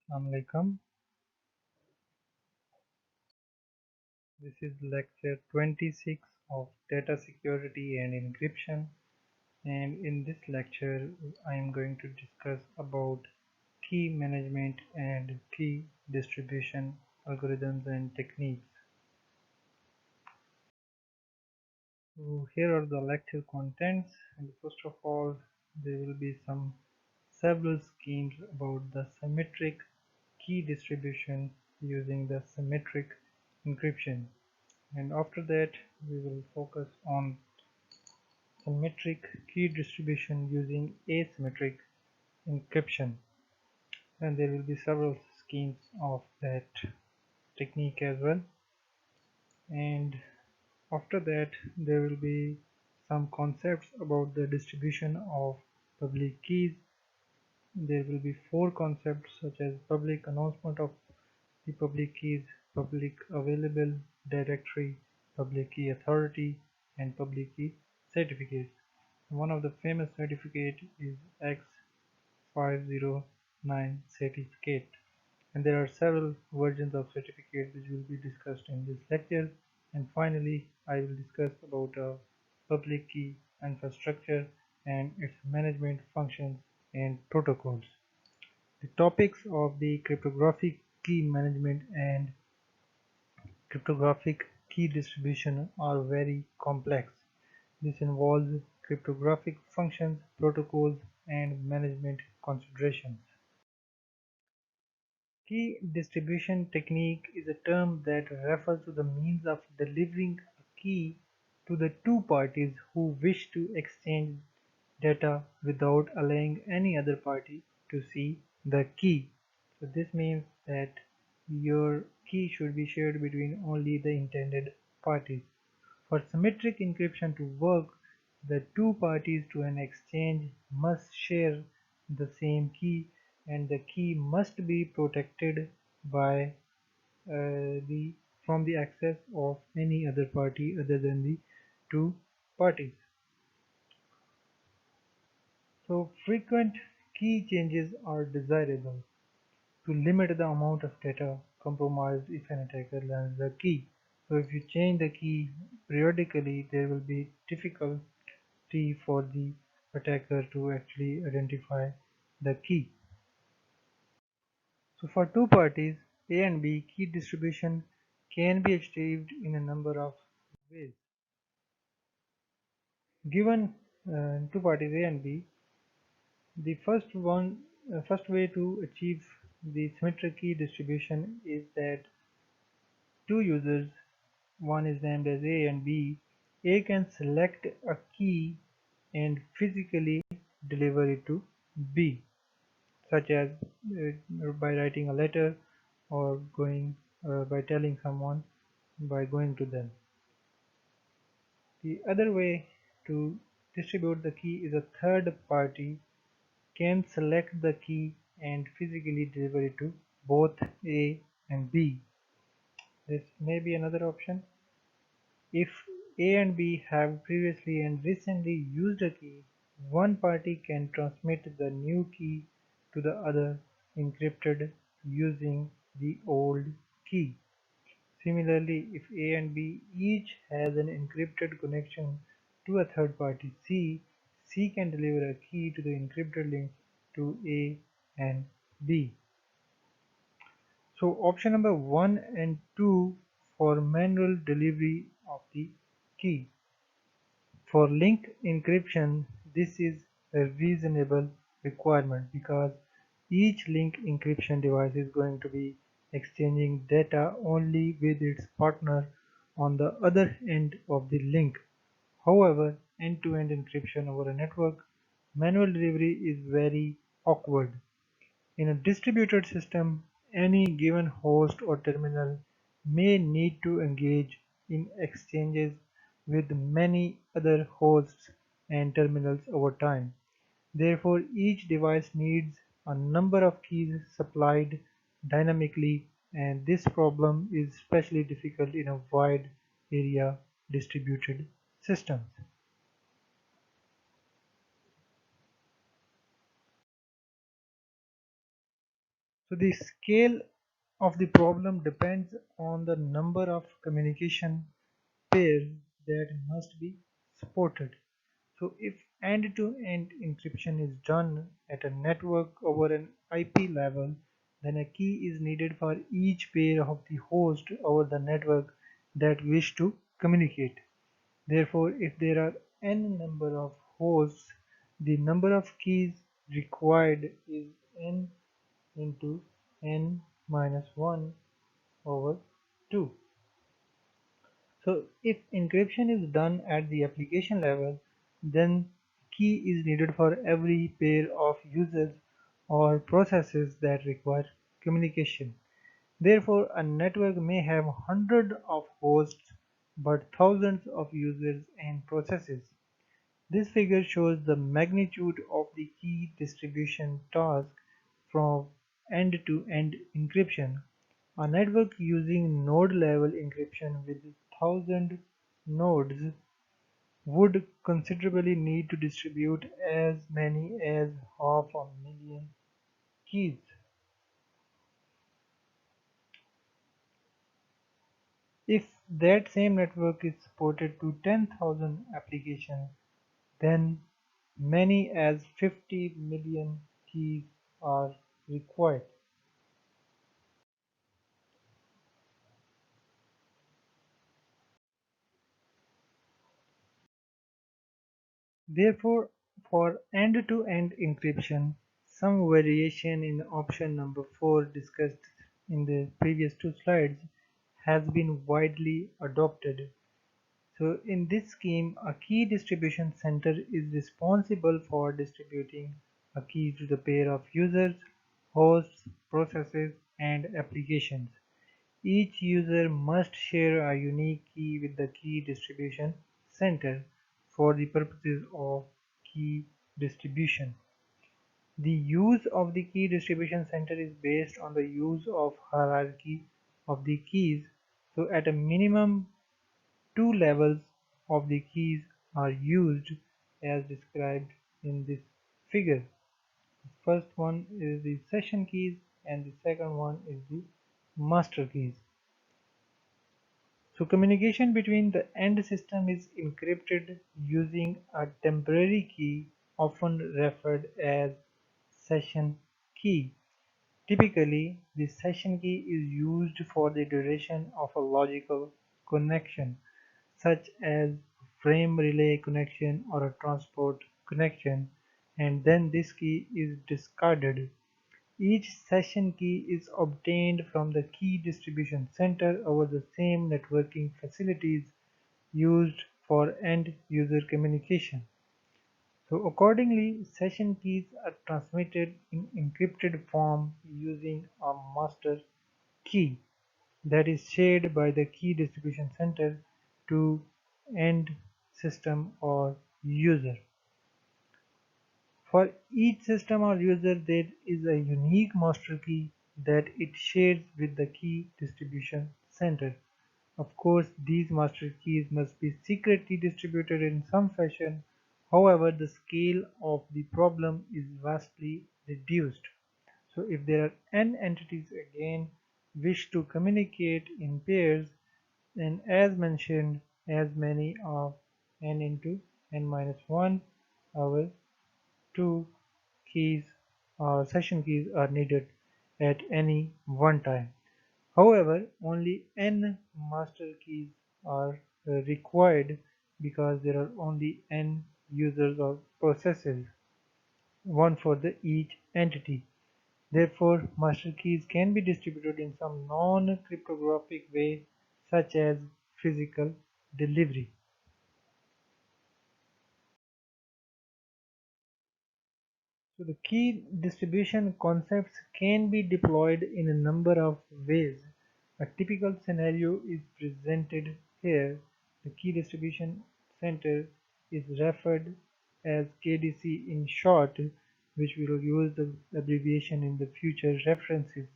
Assalamualaikum. This is lecture 26 of data security and encryption, and in this lecture I am going to discuss about key management and key distribution algorithms and techniques. So here are the lecture contents, and first of all there will be several schemes about the symmetric key distribution using the symmetric encryption. And after that we will focus on symmetric key distribution using asymmetric encryption, and there will be several schemes of that technique as well. And after that there will be some concepts about the distribution of public keys. There will be four concepts such as public announcement of the public keys, public available directory, public key authority, and public key certificates. One of the famous certificate is X.509 Certificate, and there are several versions of certificate which will be discussed in this lecture. And finally, I will discuss about public key infrastructure and its management functions and protocols. The topics of the cryptographic key management and cryptographic key distribution are very complex. This involves cryptographic functions, protocols, and management considerations. Key distribution technique is a term that refers to the means of delivering a key to the two parties who wish to exchange data without allowing any other party to see the key. So this means that your key should be shared between only the intended parties. For symmetric encryption to work, the two parties to an exchange must share the same key, and the key must be protected by the from the access of any other party other than the two parties. So frequent key changes are desirable to limit the amount of data compromised if an attacker learns the key. So if you change the key periodically, there will be difficulty for the attacker to actually identify the key. So for two parties, A and B, key distribution can be achieved in a number of ways. Given two parties A and B, the first way to achieve the symmetric key distribution is that two users, one is named as A and B, A can select a key and physically deliver it to B, such as by writing a letter or by telling someone by going to them. The other way to distribute the key is a third party can select the key and physically deliver it to both A and B. This may be another option. If A and B have previously and recently used a key, one party can transmit the new key to the other encrypted using the old key. Similarly, if A and B each has an encrypted connection to a third party C, C can deliver a key to the encrypted link to A and B. So option number 1 and 2 for manual delivery of the key. For link encryption, this is a reasonable requirement because each link encryption device is going to be exchanging data only with its partner on the other end of the link. However, end-to-end encryption over a network, manual delivery is very awkward. In a distributed system, any given host or terminal may need to engage in exchanges with many other hosts and terminals over time. Therefore, each device needs a number of keys supplied dynamically, and this problem is especially difficult in a wide area distributed systems. So the scale of the problem depends on the number of communication pairs that must be supported. So if end-to-end encryption is done at a network over an IP level, then a key is needed for each pair of the host over the network that wish to communicate. Therefore, if there are n number of hosts, the number of keys required is n into n minus 1 over 2. So if encryption is done at the application level, then key is needed for every pair of users or processes that require communication. Therefore, a network may have hundreds of hosts but thousands of users and processes. This figure shows the magnitude of the key distribution task from end-to-end encryption. A network using node-level encryption with 1,000 nodes would considerably need to distribute as many as 500,000 keys. If that same network is supported to 10,000 applications, then many as 50 million keys are required. Therefore, for end-to-end encryption, some variation in option number 4 discussed in the previous two slides has been widely adopted. So in this scheme, a key distribution center is responsible for distributing a key to the pair of users, hosts, processes, and applications. Each user must share a unique key with the key distribution center for the purposes of key distribution. The use of the key distribution center is based on the use of hierarchy of the keys. So at a minimum, two levels of the keys are used as described in this figure. The first one is the session keys and the second one is the master keys. So communication between the end system is encrypted using a temporary key, often referred as session key. Typically, the session key is used for the duration of a logical connection, such as frame relay connection or a transport connection, and then this key is discarded. Each session key is obtained from the key distribution center over the same networking facilities used for end-user communication. So accordingly, session keys are transmitted in encrypted form using a master key that is shared by the key distribution center to end system or user. For each system or user, there is a unique master key that it shares with the key distribution center. Of course, these master keys must be secretly distributed in some fashion. However, the scale of the problem is vastly reduced. So if there are n entities again wish to communicate in pairs, then as mentioned, as many of n into n minus 1 over 2 keys or session keys are needed at any one time. However, only n master keys are required because there are only n users or processes, one for each entity. Therefore, master keys can be distributed in some non-cryptographic way, such as physical delivery. So the key distribution concepts can be deployed in a number of ways. A typical scenario is presented here. The key distribution center is referred as KDC in short, which we will use the abbreviation in the future references.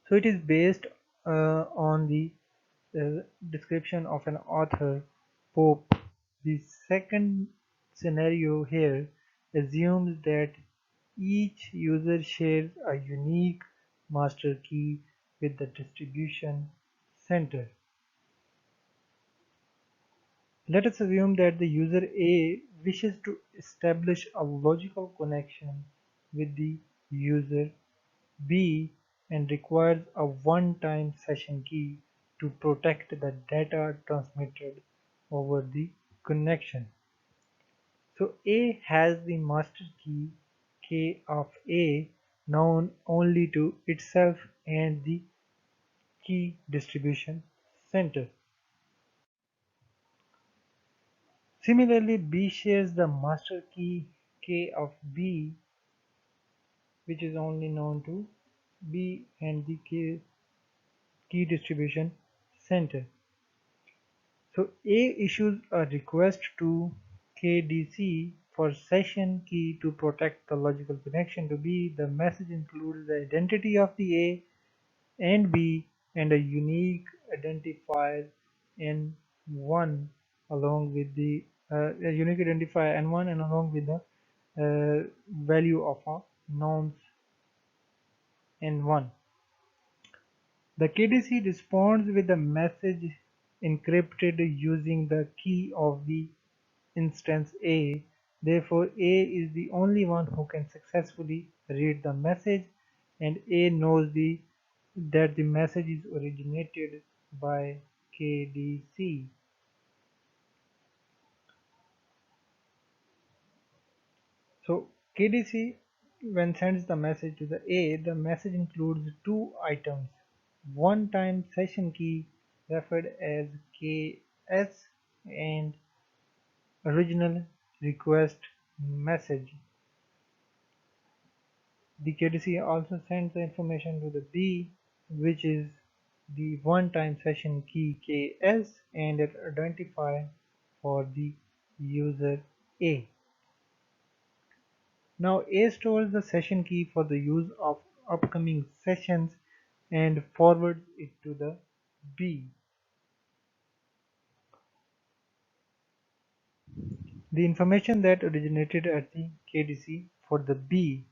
So it is based on the description of an author, Pope. The second scenario here assumes that Each user shares a unique master key with the distribution center. Let us assume that the user A wishes to establish a logical connection with the user B and requires a one-time session key to protect the data transmitted over the connection. So A has the master key K of A known only to itself and the key distribution center. Similarly, B shares the master key K of B, which is only known to B and the key distribution center. So A issues a request to KDC for session key to protect the logical connection to B. The message includes the identity of the A and B and a unique identifier N1 along with the a unique identifier N1 and along with the value of a nonce N1. The KDC responds with a message encrypted using the key of the instance A. Therefore, A is the only one who can successfully read the message, and A knows that the message is originated by KDC. So KDC, when sends the message to the A, the message includes two items: one-time session key referred as KS and original request message. The KDC also sends the information to the B, which is the one-time session key KS and an identifier for the user A. Now A stores the session key for the use of upcoming sessions and forwards it to the B. The information that originated at the KDC for the B.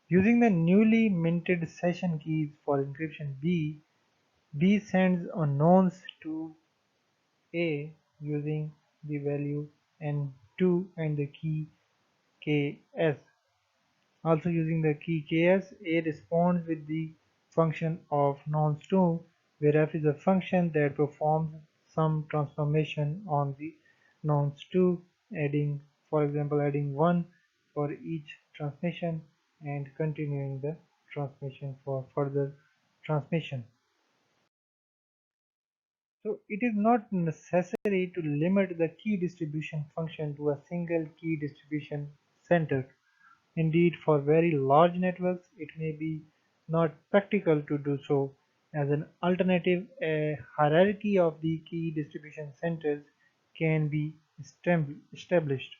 Using the newly minted session keys for encryption B sends a nonce to A using the value N2 and the key KS. Also using the key KS, A responds with the function of nonce2, where F is a function that performs some transformation on the nonce2, adding, for example, adding 1 for each transmission and continuing the transmission for further transmission. So it is not necessary to limit the key distribution function to a single key distribution center. Indeed, for very large networks, it may be not practical to do so. As an alternative, a hierarchy of the key distribution centers can be established.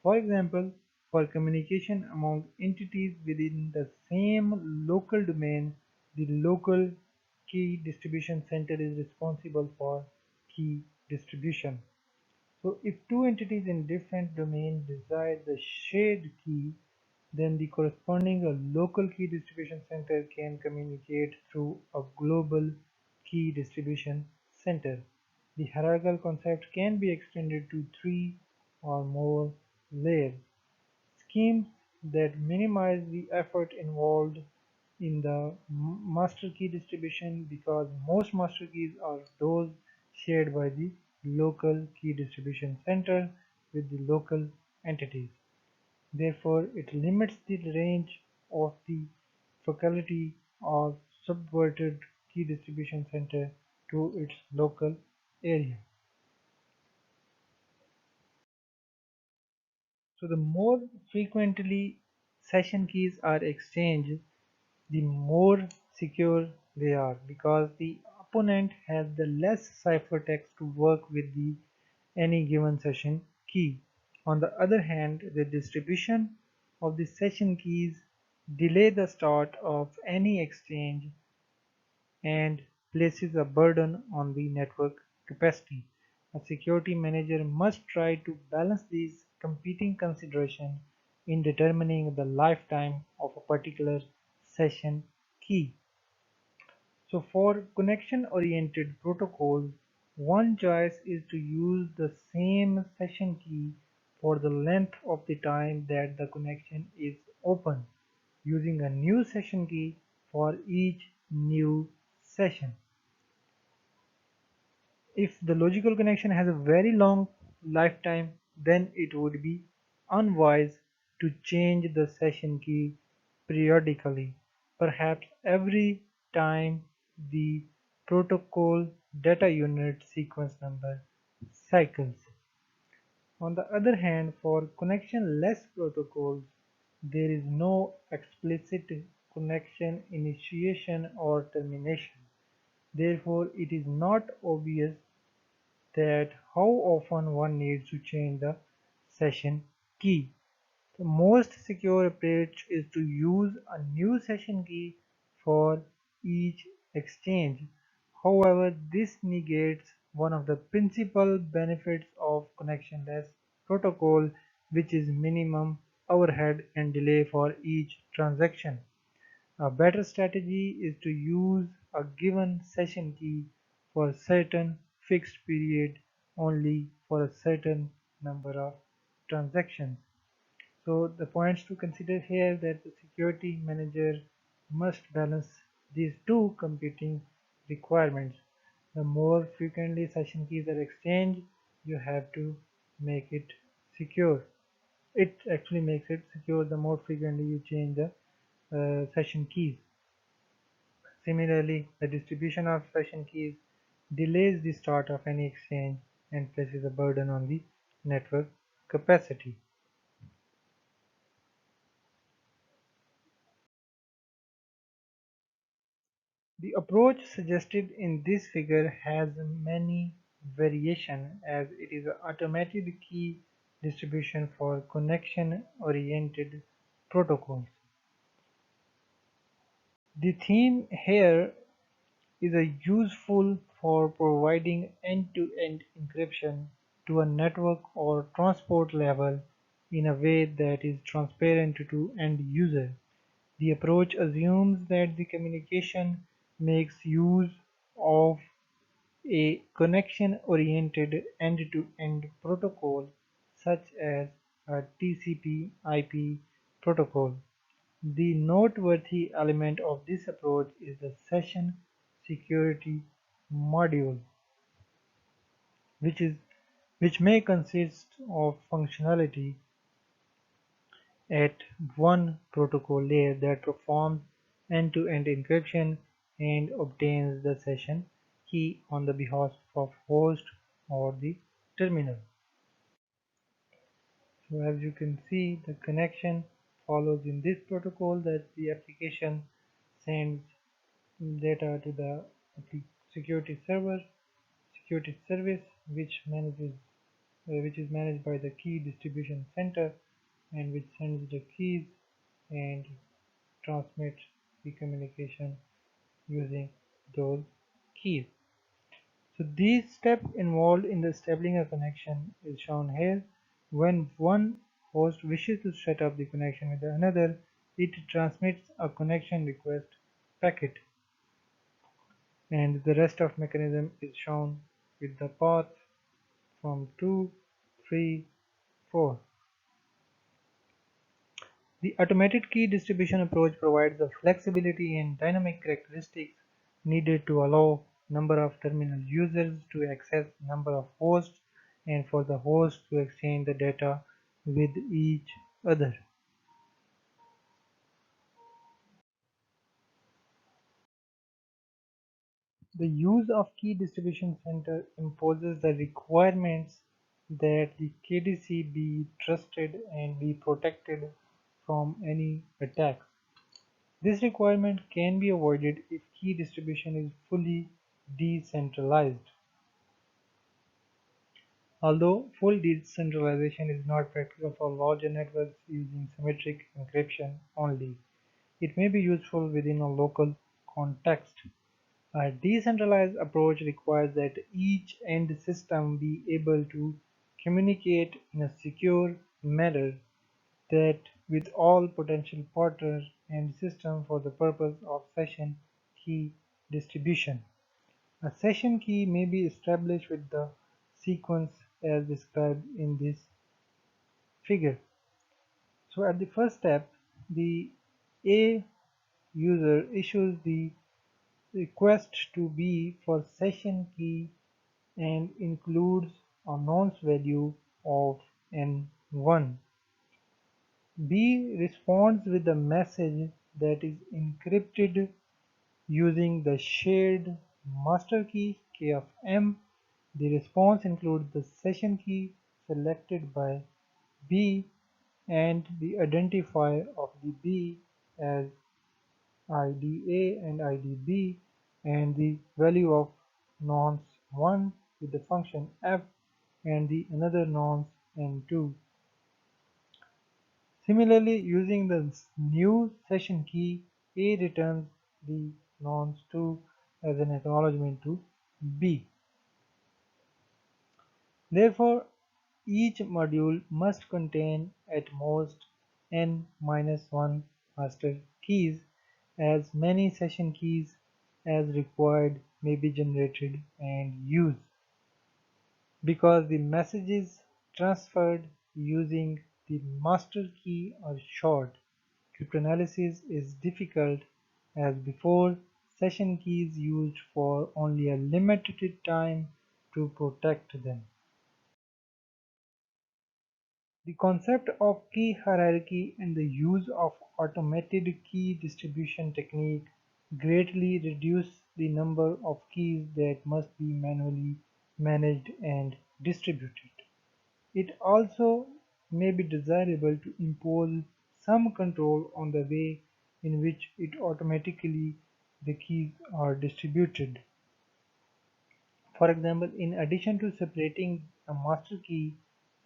For example, for communication among entities within the same local domain, the local key distribution center is responsible for key distribution. So if two entities in different domains desire the shared key, then the corresponding local key distribution center can communicate through a global key distribution center. The hierarchical concept can be extended to 3 or more layers. Schemes that minimize the effort involved in the master key distribution, because most master keys are those shared by the local key distribution center with the local entities. Therefore, it limits the range of the faculty of subverted key distribution center to its local area. So the more frequently session keys are exchanged, the more secure they are, because the opponent has the less ciphertext to work with the any given session key. On the other hand, the distribution of the session keys delay the start of any exchange and places a burden on the network capacity. A security manager must try to balance these competing considerations in determining the lifetime of a particular session key. So for connection-oriented protocols, one choice is to use the same session key for the length of the time that the connection is open, using a new session key for each new session. If the logical connection has a very long lifetime, then it would be unwise to change the session key periodically, perhaps every time the protocol data unit sequence number cycles. On the other hand, for connection-less protocols, there is no explicit connection initiation or termination. Therefore, it is not obvious that how often one needs to change the session key. The most secure approach is to use a new session key for each exchange. However, this negates one of the principal benefits of connectionless protocol, which is minimum overhead and delay for each transaction. A better strategy is to use a given session key for a certain fixed period only for a certain number of transactions. So the points to consider here that the security manager must balance these two competing requirements. The more frequently session keys are exchanged, you have to make it secure. It actually makes it secure the more frequently you change the session keys. Similarly, the distribution of session keys delays the start of any exchange and places a burden on the network capacity. The approach suggested in this figure has many variations as it is an automated key distribution for connection-oriented protocols. The theme here is a useful for providing end-to-end encryption to a network or transport level in a way that is transparent to end user. The approach assumes that the communication makes use of a connection-oriented end-to-end protocol such as a TCP/IP protocol. The noteworthy element of this approach is the session security module, which is which may consist of functionality at one protocol layer that performs end-to-end encryption and obtains the session key on the behalf of host or the terminal. So as you can see, the connection follows in this protocol that the application sends data to the security server, security service, which is managed by the key distribution center and which sends the keys and transmits the communication using those keys. So these steps involved in establishing a connection is shown here. When one host wishes to set up the connection with another, it transmits a connection request packet, and the rest of mechanism is shown with the path from 2, 3, 4. The automated key distribution approach provides the flexibility and dynamic characteristics needed to allow number of terminal users to access number of hosts and for the hosts to exchange the data with each other. The use of key distribution center imposes the requirements that the KDC be trusted and be protected from any attacks. This requirement can be avoided if key distribution is fully decentralized. Although full decentralization is not practical for larger networks using symmetric encryption only, it may be useful within a local context. A decentralized approach requires that each end system be able to communicate in a secure manner that with all potential partners and system for the purpose of session key distribution. A session key may be established with the sequence as described in this figure. So at the first step, the A user issues the request to B for session key and includes a nonce value of N1. B responds with a message that is encrypted using the shared master key K of M. The response includes the session key selected by B and the identifier of the B as IDA and IDB and the value of nonce 1 with the function f and the another nonce n2. Similarly, using the new session key, A returns the nonce 2 as an acknowledgement to B. Therefore, each module must contain at most n-1 master keys, as many session keys as required may be generated and used. Because the messages transferred using the master key are short, cryptanalysis is difficult as before session keys used for only a limited time to protect them. The concept of key hierarchy and the use of automated key distribution technique greatly reduce the number of keys that must be manually managed and distributed. It also may be desirable to impose some control on the way in which it automatically the keys are distributed. For example, in addition to separating a master key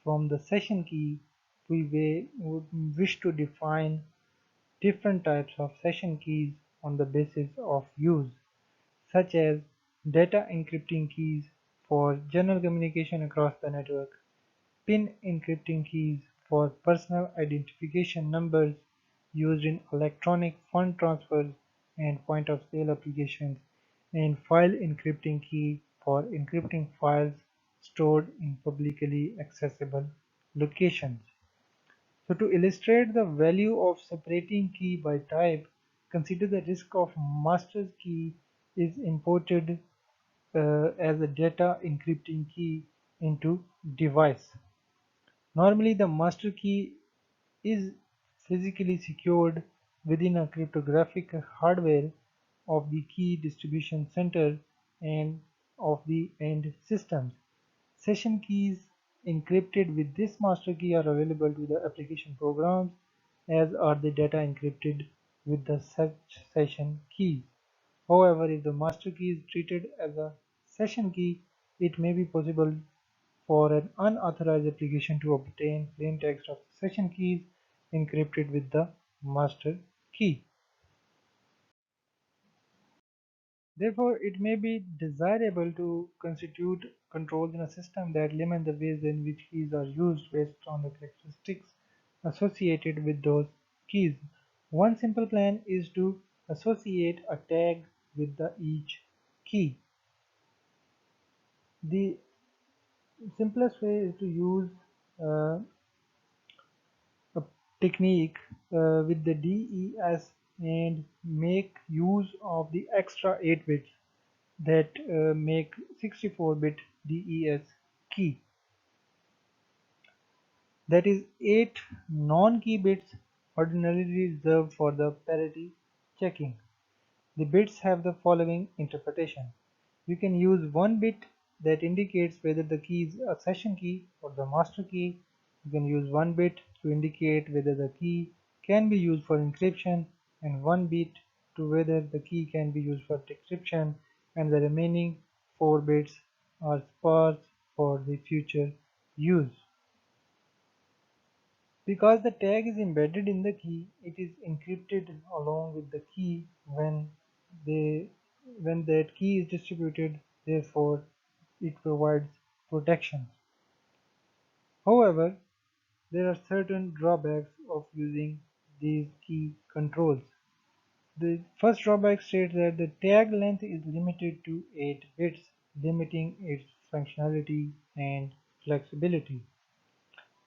from the session key, we would wish to define different types of session keys on the basis of use, such as data encrypting keys for general communication across the network, PIN encrypting keys for personal identification numbers used in electronic fund transfers and point-of-sale applications, and file encrypting key for encrypting files stored in publicly accessible locations. So to illustrate the value of separating key by type, consider the risk of master key is imported as a data encrypting key into device. Normally, the master key is physically secured within a cryptographic hardware of the key distribution center and of the end systems. Session keys encrypted with this master key are available to the application programs, as are the data encrypted with the such session keys. However, if the master key is treated as a session key, it may be possible for an unauthorized application to obtain plain text of session keys encrypted with the master key. Therefore, it may be desirable to constitute controls in a system that limit the ways in which keys are used based on the characteristics associated with those keys. One simple plan is to associate a tag with each key. The simplest way is to use uh, a technique with the DES and make use of the extra 8 bits that make 64-bit DES key. That is 8 non-key bits ordinarily reserved for the parity checking. The bits have the following interpretation. You can use one bit that indicates whether the key is a session key or the master key. You can use one bit to indicate whether the key can be used for encryption and one bit to whether the key can be used for decryption, and the remaining 4 bits are sparse for the future use. Because the tag is embedded in the key, it is encrypted along with the key when that key is distributed, therefore it provides protection. However, there are certain drawbacks of using these key controls. The first drawback states that the tag length is limited to 8 bits, limiting its functionality and flexibility.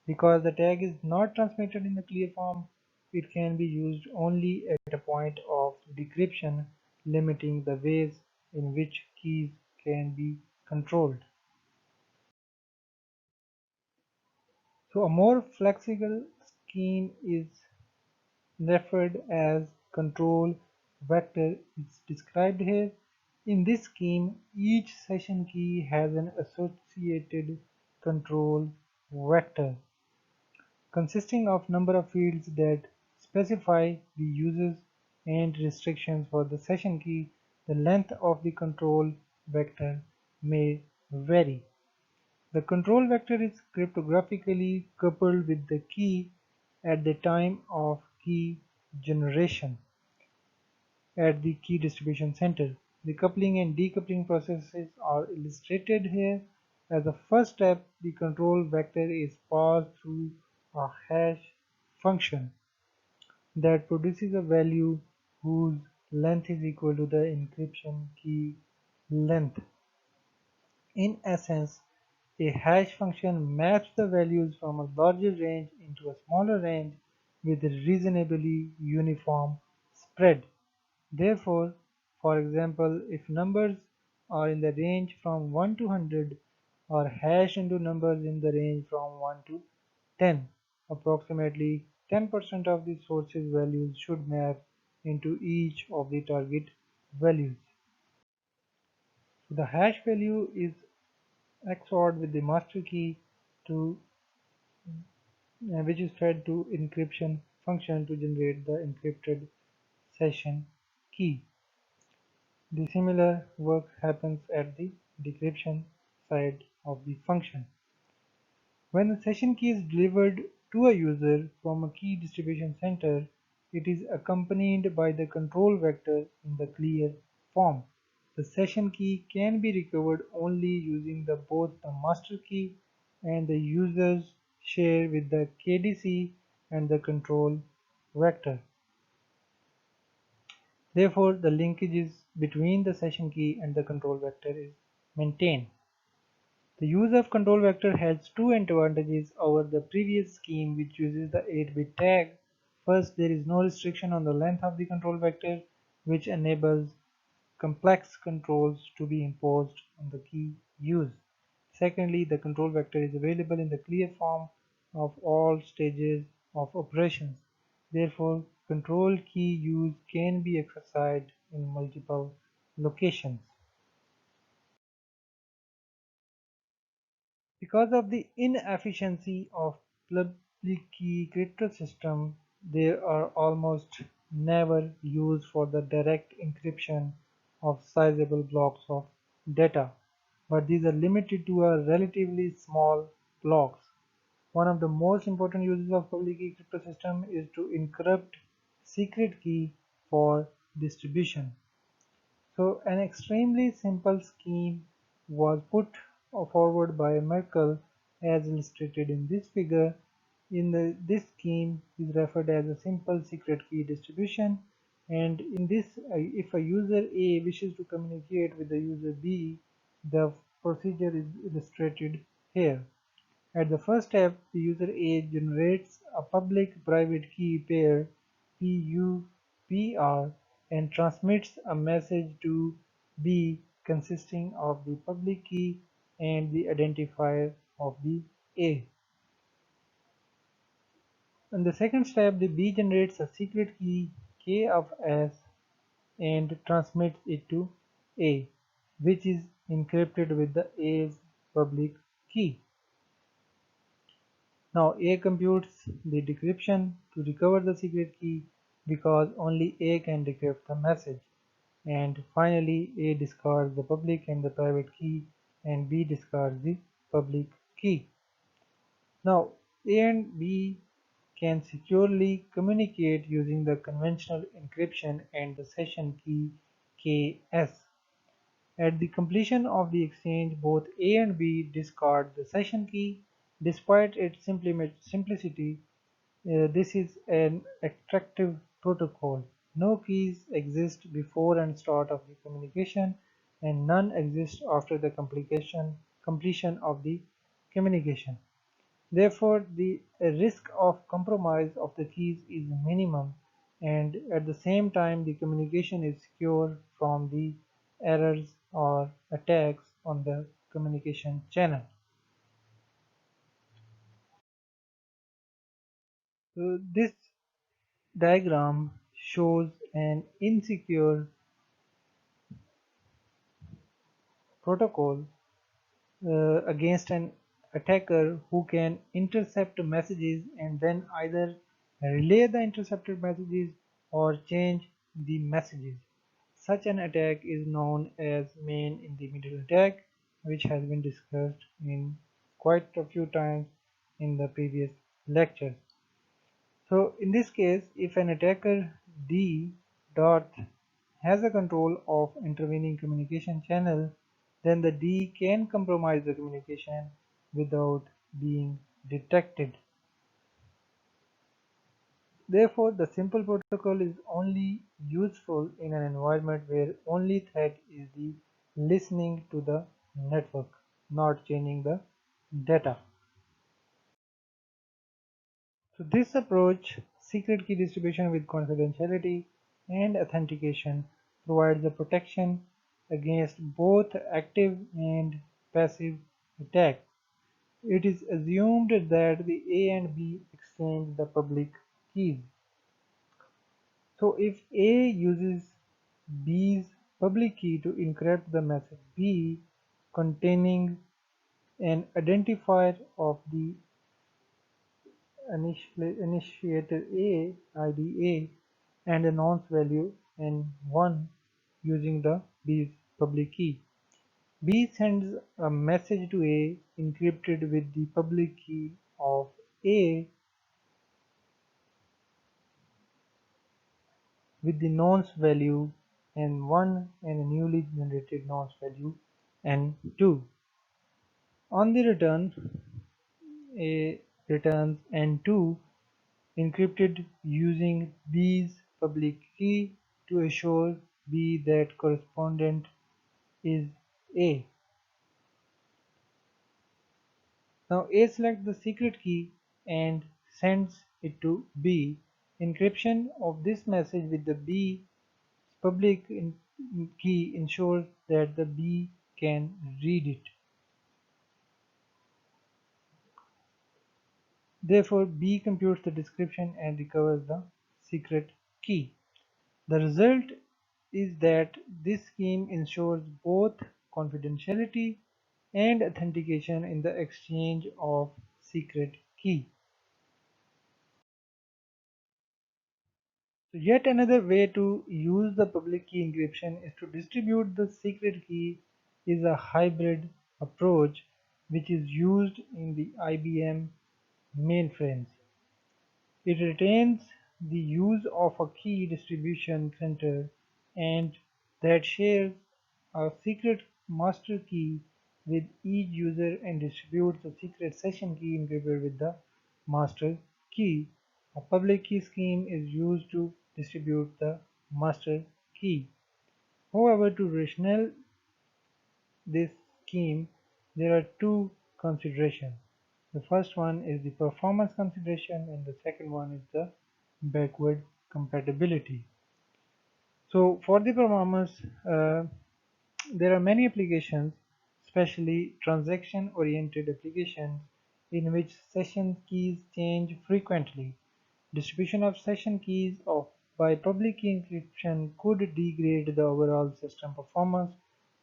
Because the tag is not transmitted in the clear form, it can be used only at a point of decryption, limiting the ways in which keys can be controlled. So a more flexible scheme is referred as control vector is described here. In this scheme, each session key has an associated control vector consisting of number of fields that specify the uses and restrictions for the session key. The length of the control vector may vary. The control vector is cryptographically coupled with the key at the time of key generation at the key distribution center. The coupling and decoupling processes are illustrated here. As a first step, the control vector is passed through a hash function that produces a value whose length is equal to the encryption key length. In essence, a hash function maps the values from a larger range into a smaller range with a reasonably uniform spread. Therefore, for example, if numbers are in the range from 1 to 100 are hashed into numbers in the range from 1 to 10, approximately 10% of the source's values should map into each of the target values. So the hash value is XORed with the master key to which is fed to encryption function to generate the encrypted session key. The similar work happens at the decryption side of the function. When the session key is delivered to a user from a key distribution center, it is accompanied by the control vector in the clear form. The session key can be recovered only using both the master key and the user's share with the KDC and the control vector. Therefore, the linkages between the session key and the control vector is maintained. The use of control vector has two advantages over the previous scheme which uses the 8-bit tag. First, there is no restriction on the length of the control vector, which enables complex controls to be imposed on the key used. Secondly, the control vector is available in the clear form of all stages of operations. Therefore, control key use can be exercised in multiple locations. Because of the inefficiency of public key crypto system, they are almost never used for the direct encryption of sizable blocks of data, but these are limited to a relatively small blocks. One of the most important uses of public key crypto system is to encrypt secret key for distribution. So an extremely simple scheme was put forward by Merkle as illustrated in this figure. This scheme is referred as a simple secret key distribution, and in this if a user A wishes to communicate with the user B, the procedure is illustrated here. At the first step, the user A generates a public-private key pair PUPR and transmits a message to B consisting of the public key and the identifier of the A. In the second step, the B generates a secret key K of S and transmits it to A, which is encrypted with the A's public key. Now A computes the decryption to recover the secret key because only A can decrypt the message. And finally A discards the public and the private key and B discards the public key. Now A and B can securely communicate using the conventional encryption and the session key KS. At the completion of the exchange, both A and B discard the session key Despite its simplicity, this is an attractive protocol. No keys exist before and start of the communication, and none exist after the completion of the communication. Therefore, the risk of compromise of the keys is minimum, and at the same time the communication is secure from the errors or attacks on the communication channel. So this diagram shows an insecure protocol against an attacker who can intercept messages and then either relay the intercepted messages or change the messages. Such an attack is known as man-in-the-middle attack, which has been discussed in quite a few times in the previous lectures. So in this case, if an attacker D dot has a control of intervening communication channel, then the D can compromise the communication without being detected. Therefore, the simple protocol is only useful in an environment where only threat is the listening to the network, not changing the data. So this approach, secret key distribution with confidentiality and authentication, provides a protection against both active and passive attacks. It is assumed that the A and B exchange the public keys. So if A uses B's public key to encrypt the message B containing an identifier of the initiator A, ID A, and a nonce value N1 using the B's public key. B sends a message to A encrypted with the public key of A with the nonce value N1 and a newly generated nonce value N2. On the return, A returns N2 encrypted using B's public key to assure B that correspondent is A. Now A selects the secret key and sends it to B. Encryption of this message with the B's public key ensures that the B can read it. Therefore, B computes the decryption and recovers the secret key. The result is that this scheme ensures both confidentiality and authentication in the exchange of secret key. So yet another way to use the public key encryption is to distribute the secret key is a hybrid approach which is used in the IBM mainframes. It retains the use of a key distribution center and that shares a secret master key with each user and distributes the secret session key encrypted with the master key. A public key scheme is used to distribute the master key. However, to rationalize this scheme, there are two considerations. The first one is the performance consideration and the second one is the backward compatibility. So for the performance, there are many applications, especially transaction-oriented applications in which session keys change frequently. Distribution of session keys by public key encryption could degrade the overall system performance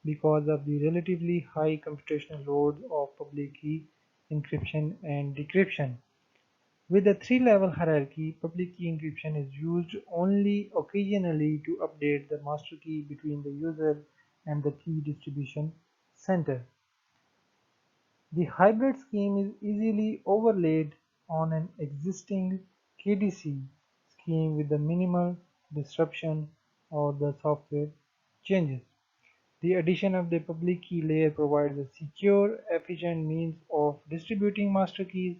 because of the relatively high computational load of public key encryption and decryption. With a three-level hierarchy, public key encryption is used only occasionally to update the master key between the user and the key distribution center. The hybrid scheme is easily overlaid on an existing KDC scheme with the minimal disruption or the software changes. The addition of the public key layer provides a secure, efficient means of distributing master keys.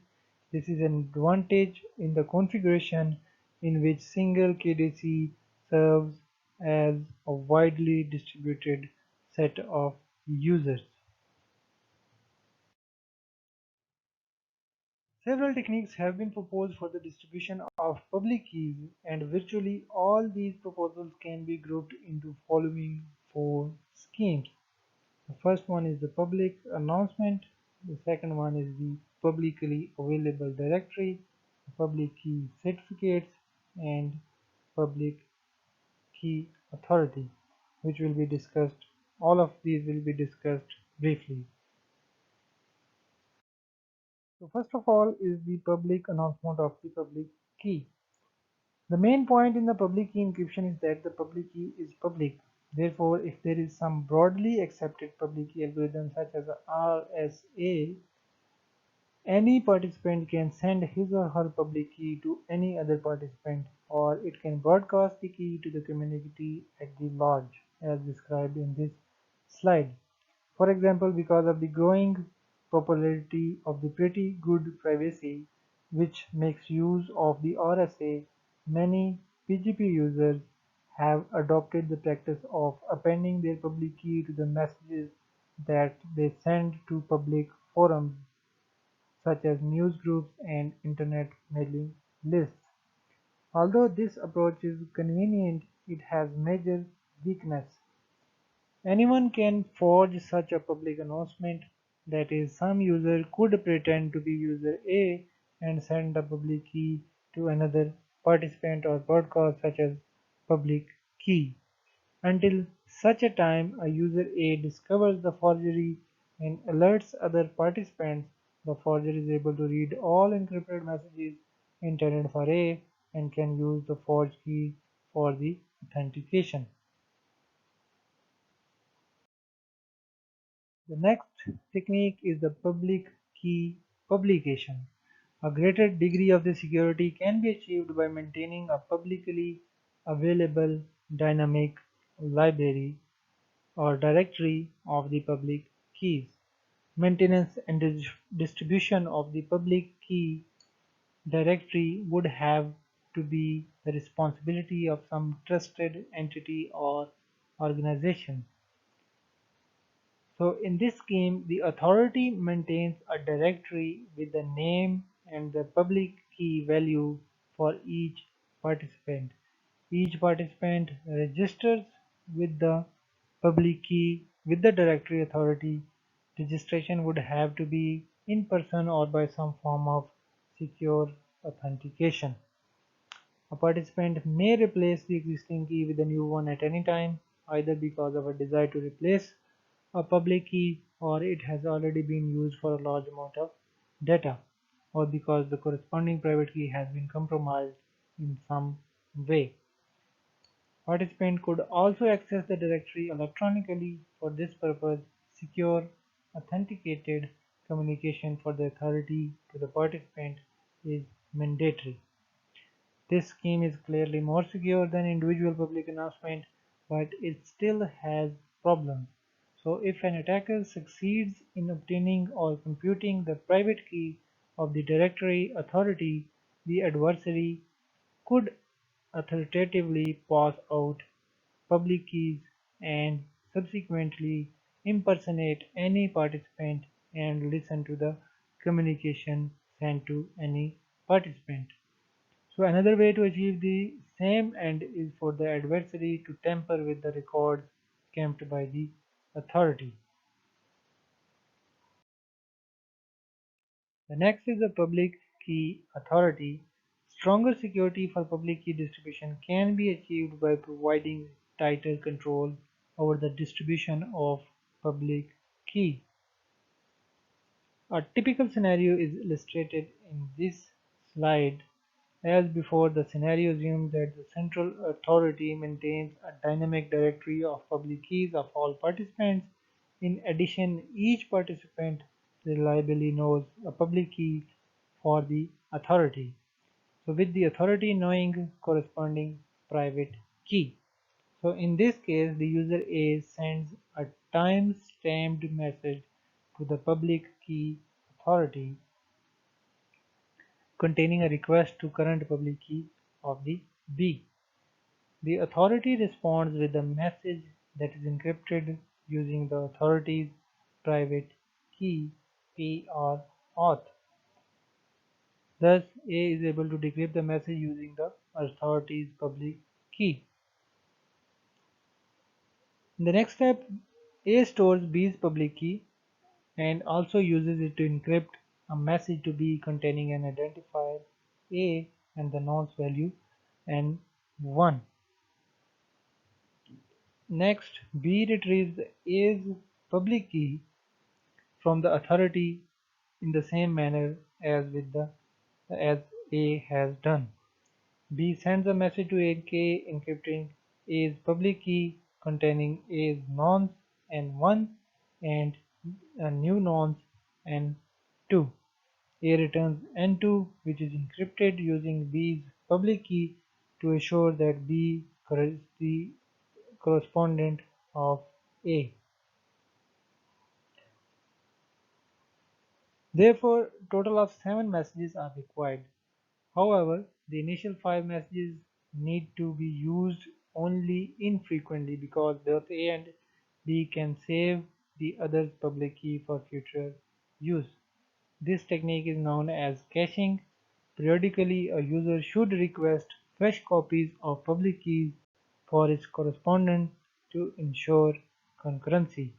This is an advantage in the configuration in which single KDC serves as a widely distributed set of users. Several techniques have been proposed for the distribution of public keys, and virtually all these proposals can be grouped into following four schemes. The first one is the public announcement, the second one is the publicly available directory, public key certificates, and public key authority, which will be discussed. All of these will be discussed briefly. So first of all is the public announcement of the public key. The main point in the public key encryption is that the public key is public. Therefore, if there is some broadly accepted public key algorithm such as RSA, any participant can send his or her public key to any other participant, or it can broadcast the key to the community at the large, as described in this slide. For example, because of the growing popularity of the pretty good privacy, which makes use of the RSA, many PGP users have adopted the practice of appending their public key to the messages that they send to public forums such as newsgroups and internet mailing lists. Although this approach is convenient, it has major weakness. Anyone can forge such a public announcement, that is, some user could pretend to be user A and send a public key to another participant or broadcast such as public key. Until such a time a user A discovers the forgery and alerts other participants, the forger is able to read all encrypted messages intended for A and can use the forged key for the authentication. The next technique is the public key publication. A greater degree of the security can be achieved by maintaining a publicly available dynamic library or directory of the public keys. Maintenance and distribution of the public key directory would have to be the responsibility of some trusted entity or organization. So in this scheme, the authority maintains a directory with the name and the public key value for each participant. Each participant registers with the public key with the directory authority. Registration would have to be in person or by some form of secure authentication. A participant may replace the existing key with a new one at any time, either because of a desire to replace a public key or it has already been used for a large amount of data, or because the corresponding private key has been compromised in some way. Participant could also access the directory electronically. For this purpose, secure, authenticated communication for the authority to the participant is mandatory. This scheme is clearly more secure than individual public announcement, but it still has problems. So if an attacker succeeds in obtaining or computing the private key of the directory authority, the adversary could authoritatively pass out public keys and subsequently impersonate any participant and listen to the communication sent to any participant. So another way to achieve the same end is for the adversary to tamper with the records kept by the authority. The next is the public key authority. Stronger security for public key distribution can be achieved by providing tighter control over the distribution of public key. A typical scenario is illustrated in this slide. As before, the scenario assumes that the central authority maintains a dynamic directory of public keys of all participants. In addition, each participant reliably knows a public key for the authority, so with the authority knowing corresponding private key. So in this case, the user A sends a time-stamped message to the public key authority containing a request to current public key of the B. The authority responds with a message that is encrypted using the authority's private key P or auth. Thus, A is able to decrypt the message using the authority's public key. In the next step, A stores B's public key and also uses it to encrypt a message to B containing an identifier A and the nonce value N1. Next, B retrieves A's public key from the authority in the same manner as A has done. B sends a message to AK encrypting A's public key containing A's nonce N1 and a new nonce N2. A returns N2, which is encrypted using B's public key to assure that B is the correspondent of A. Therefore, total of 7 messages are required. However, the initial 5 messages need to be used only infrequently because both A and B can save the other's public key for future use. This technique is known as caching. Periodically, a user should request fresh copies of public keys for its correspondent to ensure concurrency.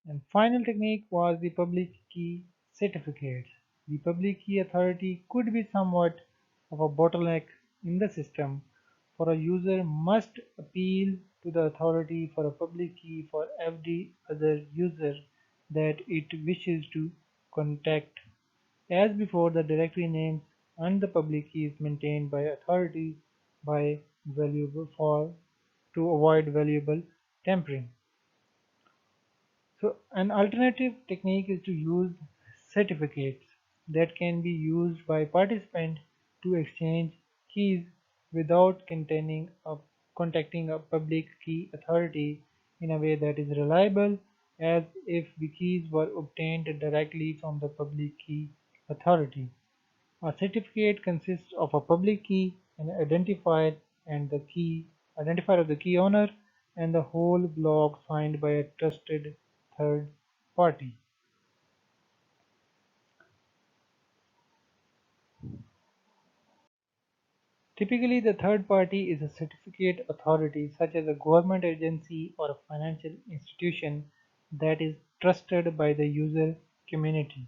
And final technique was the public key certificates. The public key authority could be somewhat of a bottleneck in the system, for a user must appeal to the authority for a public key for every other user that it wishes to contact. As before, the directory names and the public key is maintained by authority by valuable for to avoid valuable tampering. So an alternative technique is to use certificates that can be used by participants to exchange keys without contacting a public key authority in a way that is reliable as if the keys were obtained directly from the public key authority. A certificate consists of a public key, an identifier of the key owner, and the whole block signed by a trusted third party. Typically, the third party is a certificate authority such as a government agency or a financial institution that is trusted by the user community.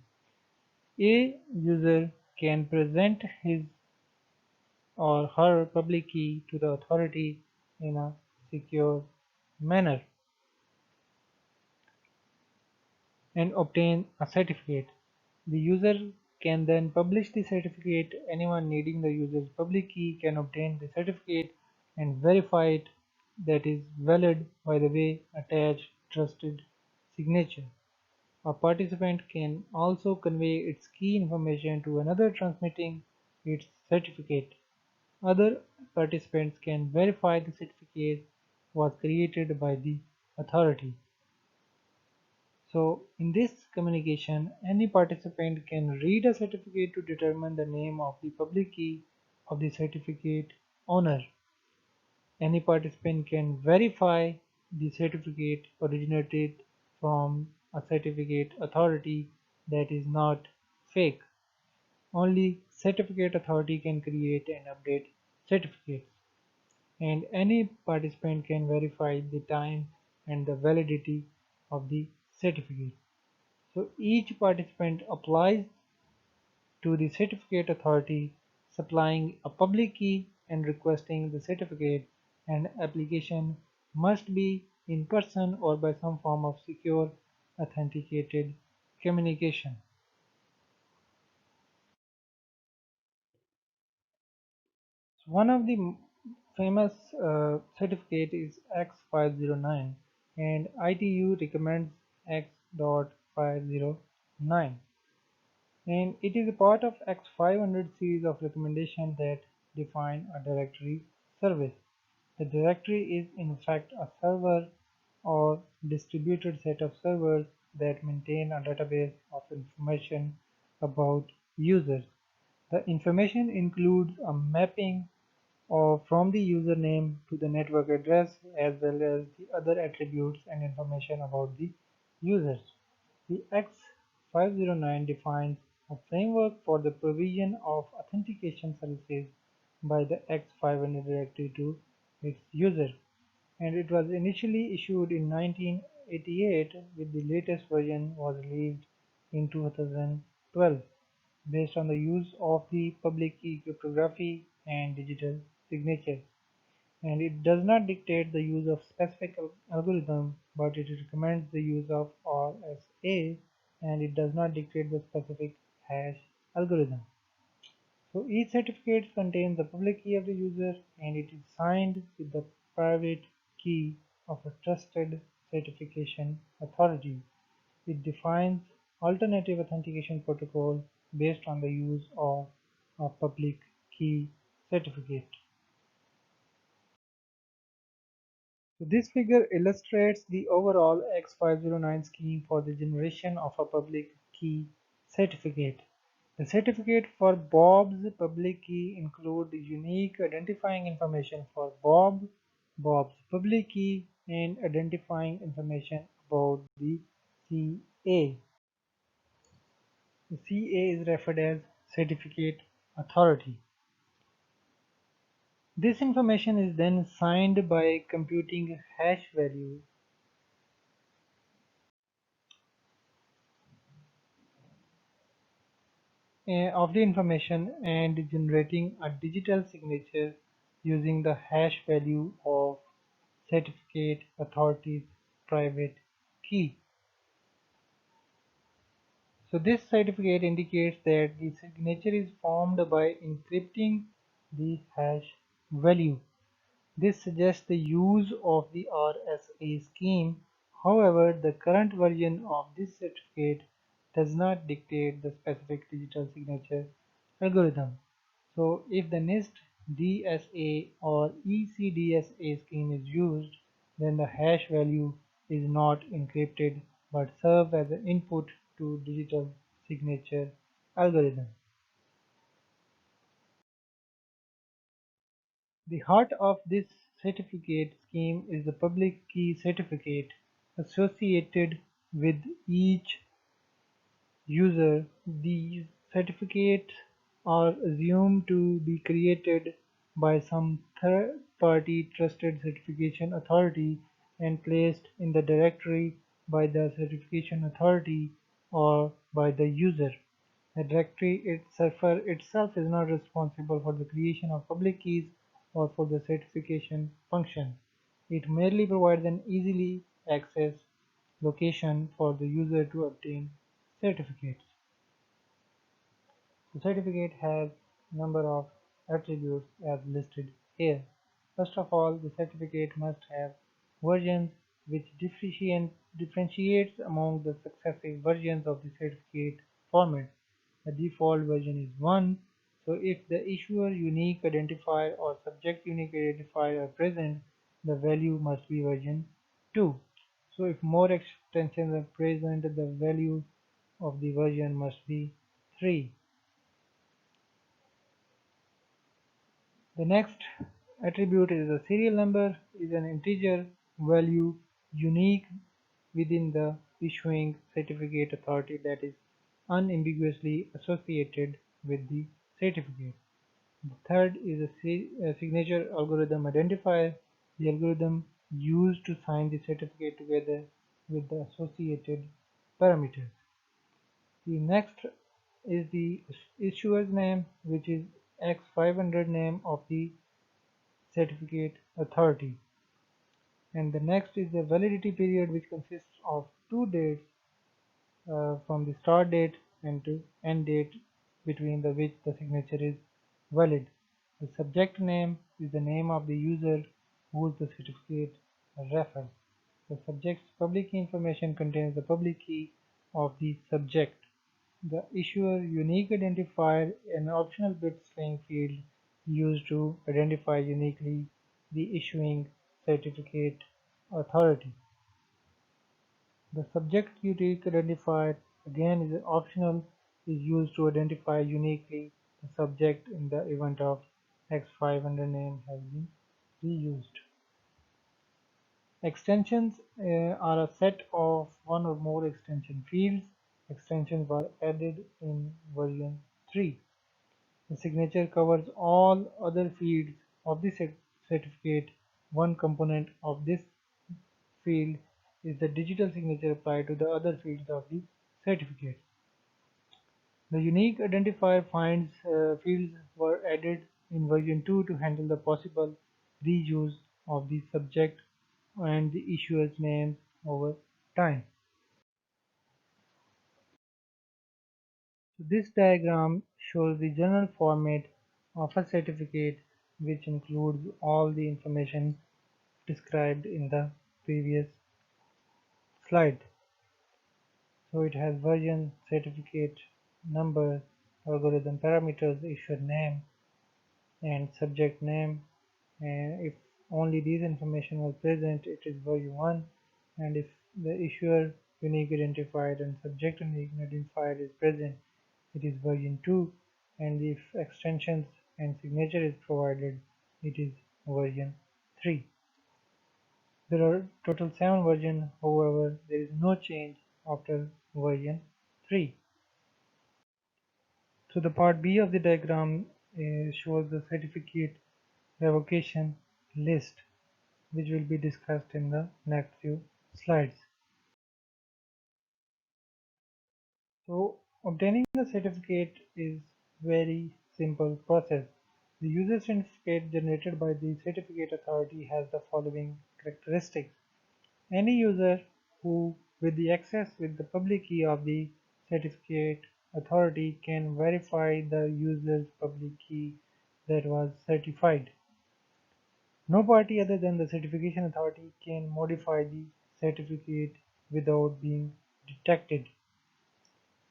A user can present his or her public key to the authority in a secure manner and obtain a certificate. The user can then publish the certificate. Anyone needing the user's public key can obtain the certificate and verify it that is valid by the way attached trusted signature. A participant can also convey its key information to another transmitting its certificate. Other participants can verify the certificate was created by the authority. So in this communication, any participant can read a certificate to determine the name of the public key of the certificate owner. Any participant can verify the certificate originated from a certificate authority that is not fake. Only certificate authority can create and update certificates, and any participant can verify the time and the validity of the certificate. So each participant applies to the certificate authority, supplying a public key and requesting the certificate, and application must be in person or by some form of secure authenticated communication. So one of the famous certificate is X509 and ITU recommends X.509. And it is a part of X500 series of recommendations that define a directory service. The directory is in fact a server or distributed set of servers that maintain a database of information about users. The information includes a mapping from the username to the network address as well as the other attributes and information about the users. The X.509 defines a framework for the provision of authentication services by the X.500 directory to its user, and it was initially issued in 1988 with the latest version was released in 2012 based on the use of the public key cryptography and digital signature, and it does not dictate the use of specific algorithm, but it recommends the use of RSA, and it does not dictate the specific hash algorithm. So each certificate contains the public key of the user and it is signed with the private key of a trusted certification authority. It defines alternative authentication protocol based on the use of a public key certificate. So this figure illustrates the overall X509 scheme for the generation of a public key certificate. The certificate for Bob's public key include unique identifying information for Bob, Bob's public key, and identifying information about the CA. The CA is referred as Certificate Authority. This information is then signed by computing a hash value of the information and generating a digital signature using the hash value of certificate authority's private key. So this certificate indicates that the signature is formed by encrypting the hash value. This suggests the use of the RSA scheme. However, the current version of this certificate does not dictate the specific digital signature algorithm. So if the NIST DSA or ECDSA scheme is used, then the hash value is not encrypted but serves as an input to digital signature algorithm. The heart of this certificate scheme is the public key certificate associated with each user. These certificates are assumed to be created by some third-party trusted certification authority and placed in the directory by the certification authority or by the user. The directory itself is not responsible for the creation of public keys or for the certification function. It merely provides an easily accessed location for the user to obtain certificates. The certificate has a number of attributes as listed here. First of all, the certificate must have versions which differentiates among the successive versions of the certificate format. The default version is 1, so if the issuer unique identifier or subject unique identifier are present, the value must be version 2. So if more extensions are present, the value of the version must be 3. The next attribute is the serial number is an integer value unique within the issuing certificate authority that is unambiguously associated with the certificate. The third is a signature algorithm identifier, the algorithm used to sign the certificate together with the associated parameters. The next is the issuer's name, which is X500 name of the certificate authority. And the next is the validity period, which consists of two dates from the start date and to end date between which the signature is valid. The subject name is the name of the user whose the certificate refers. The subject's public key information contains the public key of the subject. The issuer unique identifier, an optional bit string field, used to identify uniquely the issuing certificate authority. The subject unique identifier again is optional, is used to identify uniquely the subject in the event of X.509 has been reused. Extensions are a set of one or more extension fields. Extensions were added in version 3. The signature covers all other fields of the certificate. One component of this field is the digital signature applied to the other fields of the certificate. The unique identifier finds fields were added in version 2 to handle the possible reuse of the subject and the issuer's names over time. So this diagram shows the general format of a certificate, which includes all the information described in the previous slide. So it has version, certificate, number, algorithm parameters, issuer name, and subject name. And if only these information was present, it is version 1, and if the issuer unique identifier and subject unique identifier is present, it is version 2, and if extensions and signature is provided, it is version 3. There are total 7 versions, however, there is no change after version 3. So the part B of the diagram shows the certificate revocation list, which will be discussed in the next few slides. So obtaining the certificate is very simple process. The user certificate generated by the certificate authority has the following characteristics. Any user who with the access with the public key of the certificate authority can verify the user's public key that was certified. No party other than the certification authority can modify the certificate without being detected.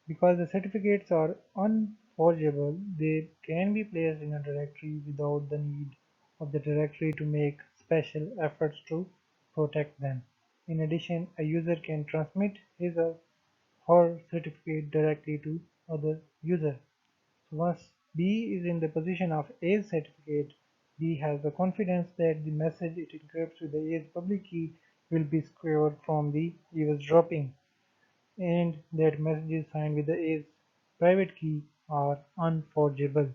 Because the certificates are unforgeable, they can be placed in a directory without the need of the directory to make special efforts to protect them. In addition, a user can transmit his or her certificate directly to other users. So once B is in the position of A's certificate, B has the confidence that the message it encrypts with the A's public key will be secured from the eavesdropping, and that messages signed with the A's private key are unforgeable.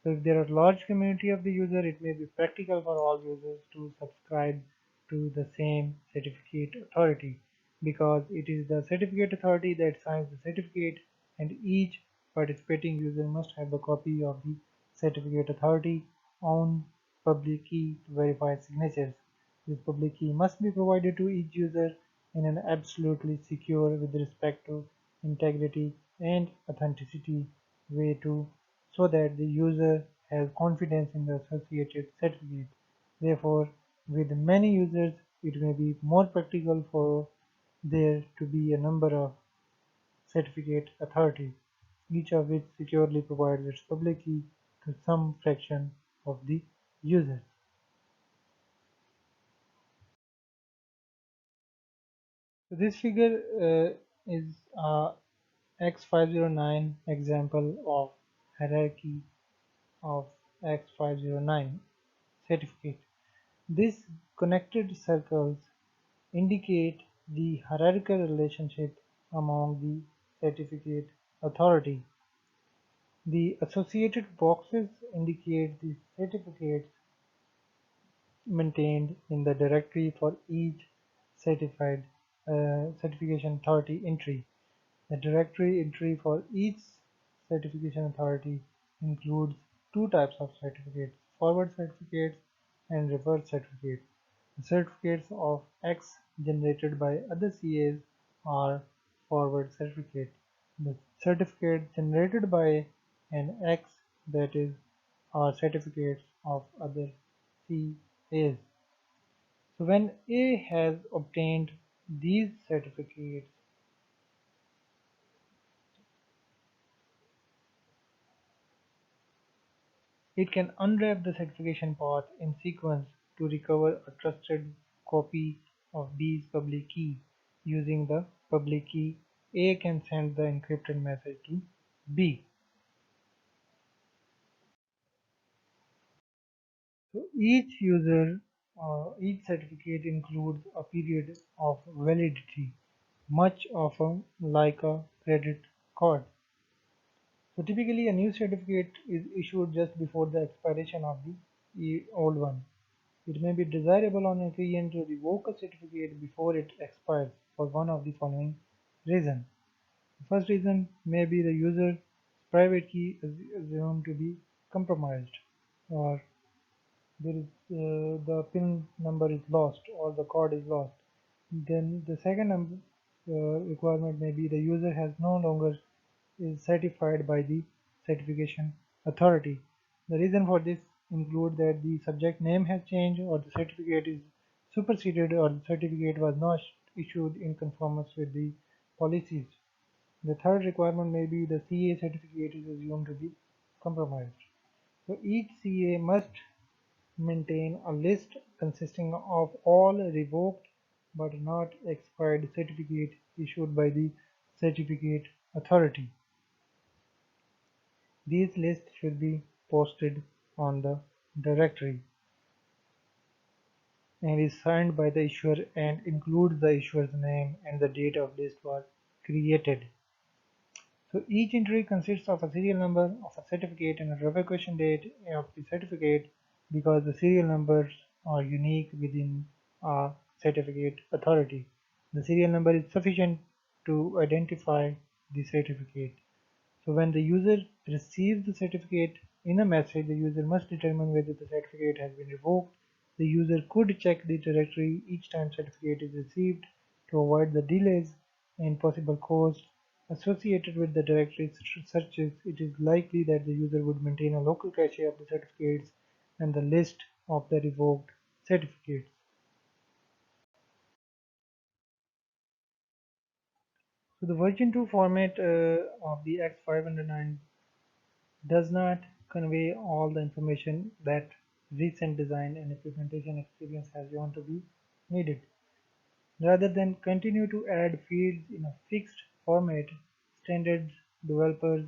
So if there are large community of the user, it may be practical for all users to subscribe to the same certificate authority, because it is the certificate authority that signs the certificate, and each participating user must have a copy of the certificate authority own public key to verify signatures. This public key must be provided to each user in an absolutely secure with respect to integrity and authenticity way to so that the user has confidence in the associated certificate. Therefore, with many users, it may be more practical for there to be a number of certificate authorities, each of which securely provides its public key to some fraction of the users. So this figure is X509 example of hierarchy of X509 certificate. These connected circles indicate the hierarchical relationship among the certificate authority. The associated boxes indicate the certificates maintained in the directory for each certified certification authority entry. The directory entry for each certification authority includes two types of certificates: forward certificates and reverse certificates. The certificates of X generated by other CAs are forward certificates. The certificate generated by an X, that is, are certificates of other CAs. So when A has obtained these certificates, It can unwrap the certification path in sequence to recover a trusted copy of B's public key. Using the public key, A can send the encrypted message to B. So each certificate includes a period of validity, much often like a credit card. So typically a new certificate is issued just before the expiration of the old one. It may be desirable on occasion to revoke a certificate before it expires for one of the following reasons. The first reason may be the user's private key is assumed to be compromised, or the PIN number is lost, or the code is lost. Then the second requirement may be the user has no longer is certified by the certification authority. The reason for this include that the subject name has changed, or the certificate is superseded, or the certificate was not issued in conformance with the policies. The third requirement may be the CA certificate is assumed to be compromised. So each CA must maintain a list consisting of all revoked but not expired certificates issued by the certificate authority. These lists should be posted on the directory and is signed by the issuer and includes the issuer's name and the date of list was created. So each entry consists of a serial number of a certificate and a revocation date of the certificate because the serial numbers are unique within a certificate authority. The serial number is sufficient to identify the certificate. So when the user receives the certificate in a message, the user must determine whether the certificate has been revoked. The user could check the directory each time certificate is received to avoid the delays and possible costs associated with the directory searches. It is likely that the user would maintain a local cache of the certificates and the list of the revoked certificates. So the version 2 format of the X.509 does not convey all the information that recent design and implementation experience has shown to be needed. Rather than continue to add fields in a fixed format, standards developers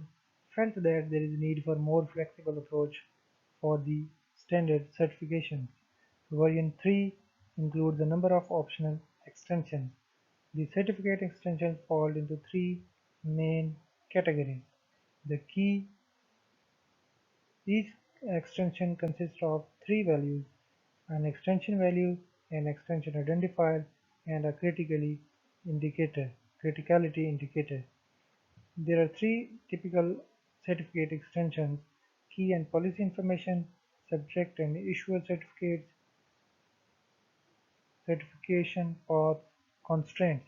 felt that there is a need for more flexible approach for the standard certifications. Version 3 includes a number of optional extensions. The certificate extensions fall into three main categories. The key Each extension consists of three values: an extension value, an extension identifier, and a criticality indicator. There are three typical certificate extensions: key and policy information, subject and issuer certificates, certification path constraints.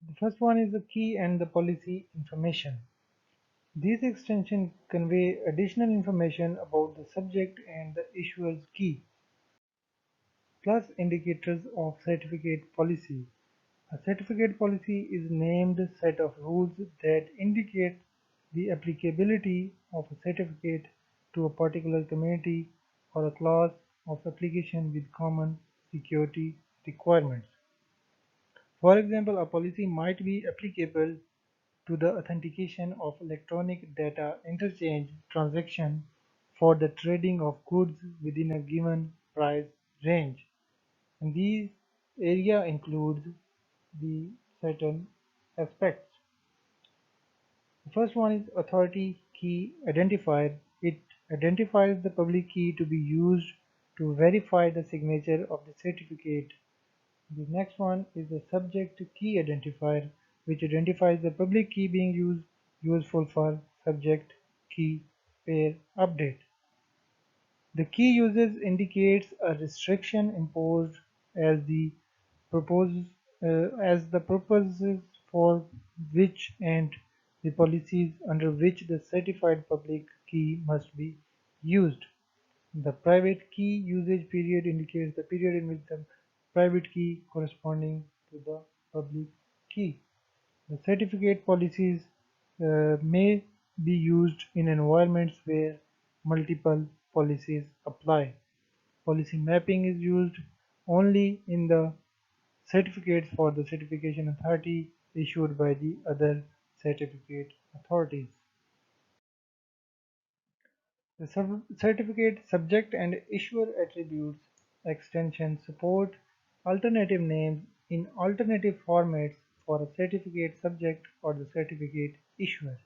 The first one is the key and the policy information. These extensions convey additional information about the subject and the issuer's key, plus indicators of certificate policy. A certificate policy is named set of rules that indicate the applicability of a certificate to a particular community or a class of application with common security requirements. For example, a policy might be applicable to the authentication of electronic data interchange transaction for the trading of goods within a given price range. And these area includes the certain aspects. The first one is authority key identifier. It identifies the public key to be used to verify the signature of the certificate. The next one is the subject key identifier, which identifies the public key being useful for subject key pair update. The key usage indicates a restriction imposed as the purposes for which and the policies under which the certified public key must be used. The private key usage period indicates the period in which the private key corresponding to the public key. The certificate policies may be used in environments where multiple policies apply. Policy mapping is used only in the certificates for the certification authority issued by the other certificate authorities. The certificate subject and issuer attributes extensions support alternative names in alternative formats for a certificate subject or the certificate issuer,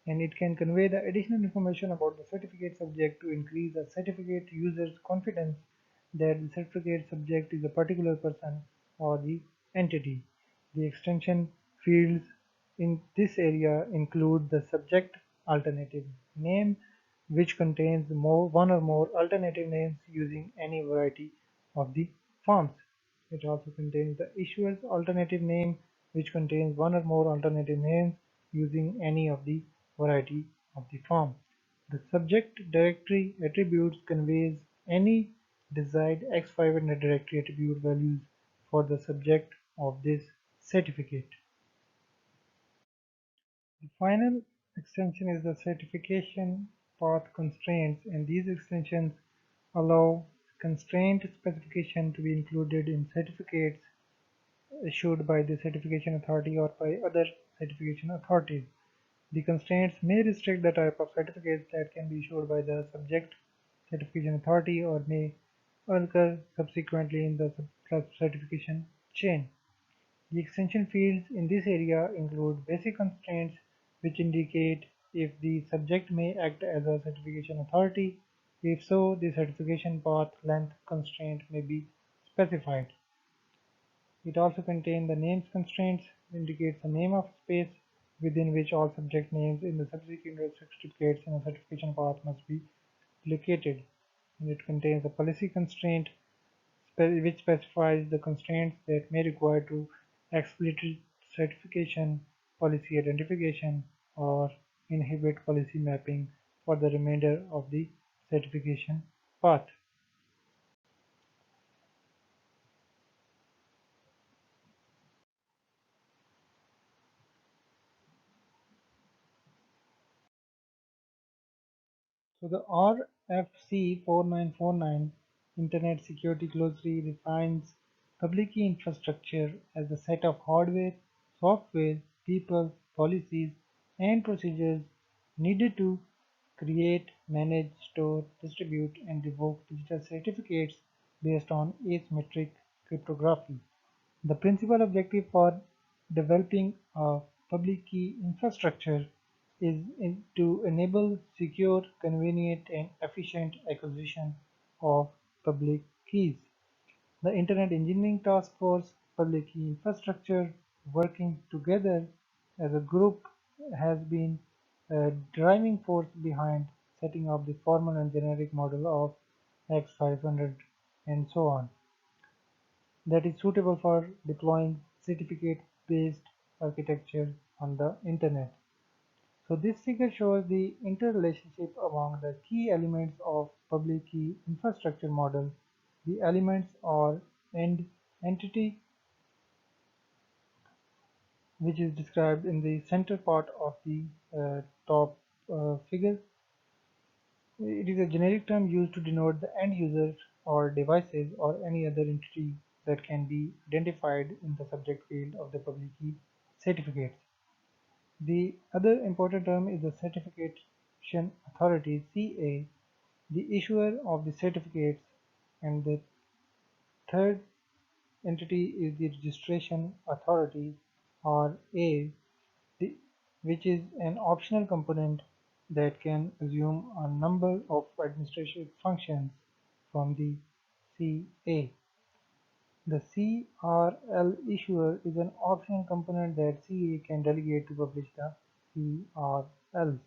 and it can convey the additional information about the certificate subject to increase the certificate user's confidence that the certificate subject is a particular person or the entity. The extension fields in this area include the subject alternative name, which contains one or more alternative names using any variety of the forms. It also contains the issuer's alternative name, which contains one or more alternative names using any of the variety of the form. The subject directory attributes conveys any desired X509 directory attribute values for the subject of this certificate. The final extension is the certification path constraints, and these extensions allow constraint specification to be included in certificates issued by the certification authority or by other certification authorities. The constraints may restrict the type of certificates that can be issued by the subject certification authority or may occur subsequently in the certification chain. The extension fields in this area include basic constraints, which indicate if the subject may act as a certification authority. If so, the certification path length constraint may be specified. It also contains the names constraints, indicates the name of space within which all subject names in the subsequent certificates in a certification path must be located. And it contains a policy constraint which specifies the constraints that may require to explicit certification, policy identification, or inhibit policy mapping for the remainder of the certification path. So the RFC 4949 Internet Security Glossary defines public key infrastructure as a set of hardware, software, people, policies, and procedures needed to create, manage, store, distribute, and revoke digital certificates based on asymmetric cryptography. The principal objective for developing a public key infrastructure is to enable secure, convenient, and efficient acquisition of public keys. The Internet Engineering Task Force Public Key Infrastructure, working together as a group, has been a driving force behind setting up the formal and generic model of X500 and so on that is suitable for deploying certificate-based architecture on the Internet. So this figure shows the interrelationship among the key elements of public key infrastructure model. The elements are end entity, which is described in the center part of the top figure. It is a generic term used to denote the end user or devices or any other entity that can be identified in the subject field of the public key certificates. The other important term is the certification authority (CA), the issuer of the certificates, and the third entity is the registration authority (RA), the, which is an optional component that can assume a number of administrative functions from the CA. The CRL issuer is an optional component that CA can delegate to publish the CRLs.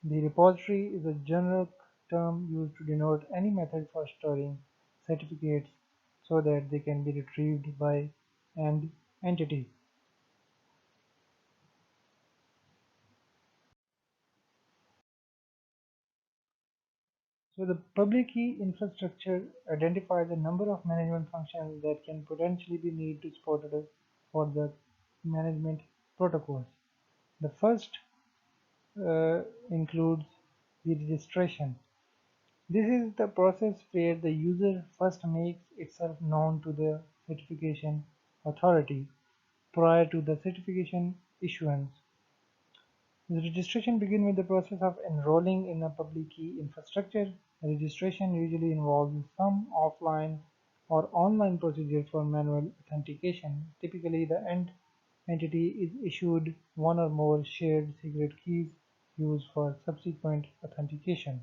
The repository is a generic term used to denote any method for storing certificates so that they can be retrieved by an entity. So the public key infrastructure identifies a number of management functions that can potentially be needed to supported for the management protocols. The first includes the registration. This is the process where the user first makes itself known to the certification authority prior to the certification issuance. The registration begins with the process of enrolling in a public key infrastructure. Registration usually involves some offline or online procedure for manual authentication. Typically, the end entity is issued one or more shared secret keys used for subsequent authentication.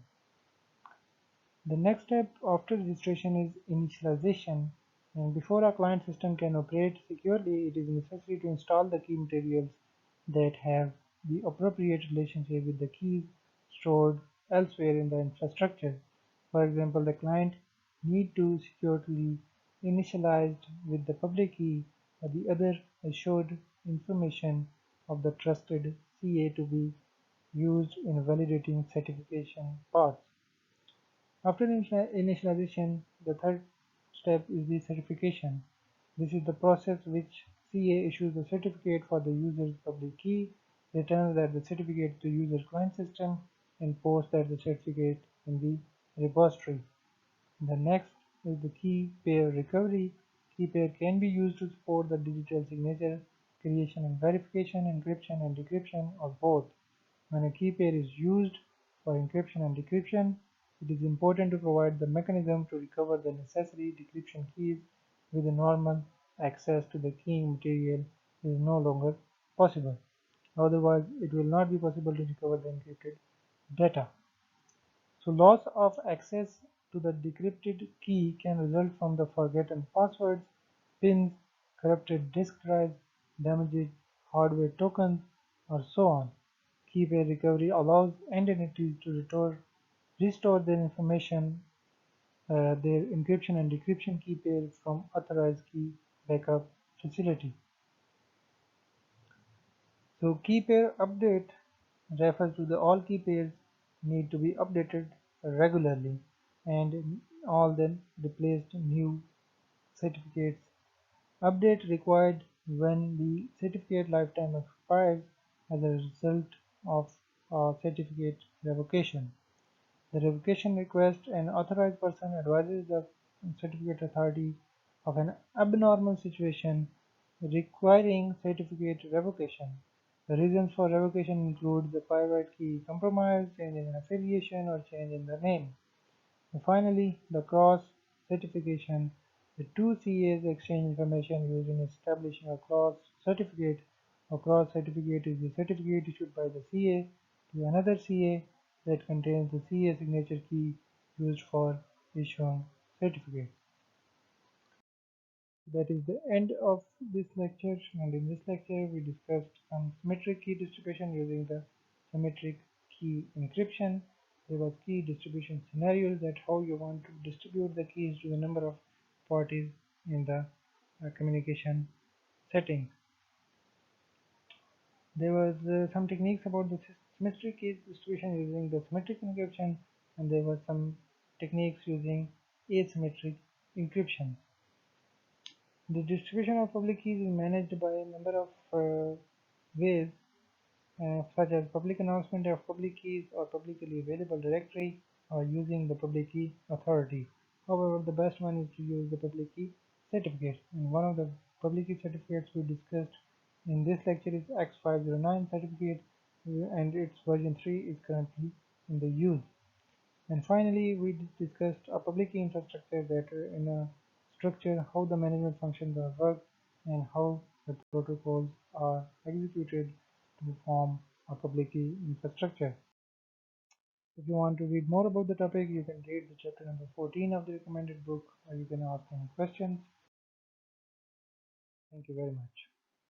The next step after registration is initialization. And before a client system can operate securely, it is necessary to install the key materials that have the appropriate relationship with the keys stored elsewhere in the infrastructure. For example, the client need to securely initialized with the public key or the other assured information of the trusted CA to be used in validating certification paths. After initialization, the third step is the certification. This is the process which CA issues a certificate for the user's public key, returns that the certificate to user client system, and posts that the certificate in the repository. The next is the key pair recovery. Key pair can be used to support the digital signature creation and verification, encryption and decryption, or both. When a key pair is used for encryption and decryption, it is important to provide the mechanism to recover the necessary decryption keys with the normal access to the keying material is no longer possible. Otherwise, it will not be possible to recover the encrypted data. So loss of access to the decrypted key can result from the forgotten passwords, pins, corrupted disk drives, damaged hardware tokens, or so on. Key pair recovery allows end entities to restore their information, their encryption and decryption key pairs from authorized key backup facility. So key pair update refers to the all key pairs need to be updated regularly and all then replaced new certificates. Update required when the certificate lifetime expires as a result of a certificate revocation. The revocation request an authorized person advises the certificate authority of an abnormal situation requiring certificate revocation. The reasons for revocation include the private key compromise, change in affiliation, or change in the name. And finally, the cross certification. The two CAs exchange information used in establishing a cross certificate. A cross certificate is a certificate issued by the CA to another CA that contains the CA signature key used for issuing certificate. That is the end of this lecture, and in this lecture we discussed some symmetric key distribution using the symmetric key encryption. There was key distribution scenarios, that how you want to distribute the keys to the number of parties in the communication setting. There was some techniques about the symmetric key distribution using the symmetric encryption, and there were some techniques using asymmetric encryption. The distribution of public keys is managed by a number of ways, such as public announcement of public keys or publicly available directory or using the public key authority. However, the best one is to use the public key certificate. And one of the public key certificates we discussed in this lecture is X.509 certificate, and its version 3 is currently in the use. And finally, we discussed a public key infrastructure that in a structure how the management functions are worked and how the protocols are executed to form a public key infrastructure. If you want to read more about the topic, you can read the chapter number 14 of the recommended book, or you can ask any questions. Thank you very much.